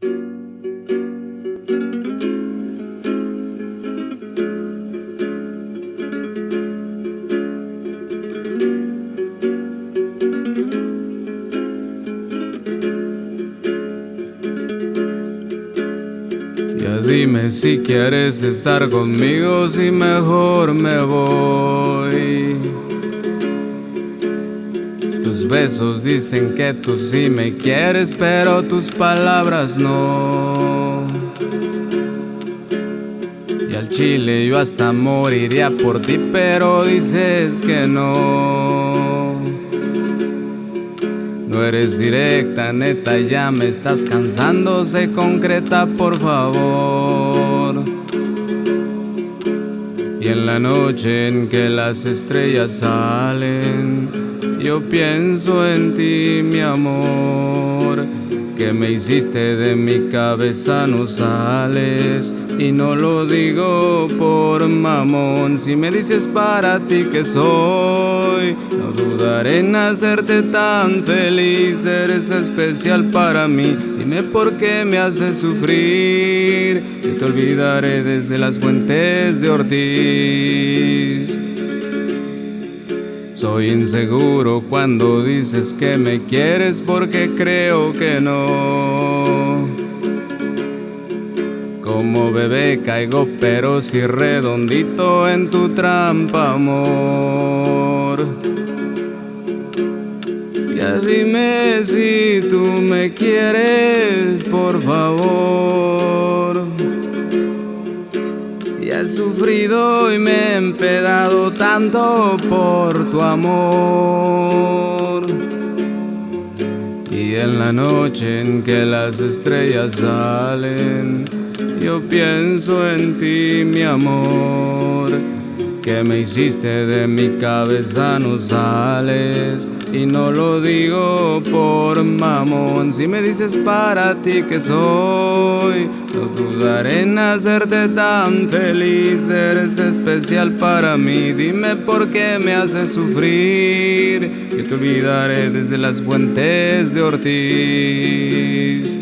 Ya dime si quieres estar conmigo, si mejor me voy. Tus besos dicen que tú sí me quieres, pero tus palabras no. Y al chile yo hasta moriría por ti, pero dices que no. No eres directa, neta, ya me estás cansando, sé concreta, por favor. Y en la noche en que las estrellas salen, yo pienso en ti, mi amor. Que me hiciste de mi cabeza no sales, y no lo digo por mamón. Si me dices para ti que soy, no dudaré en hacerte tan feliz. Eres especial para mí, dime por qué me haces sufrir. Yo te olvidaré desde las fuentes de Ortiz. Soy inseguro cuando dices que me quieres, porque creo que no. Como bebé caigo, pero sí redondito en tu trampa, amor. Ya dime si tú me quieres, por favor. Ya he sufrido y me he empedado tanto por tu amor. Y en la noche en que las estrellas salen, yo pienso en ti, mi amor. Que me hiciste de mi cabeza no sales, y no lo digo por mamón. Si me dices para ti que soy, no dudaré en hacerte tan feliz. Eres especial para mí, dime por qué me haces sufrir. Yo te olvidaré desde las fuentes de Ortiz.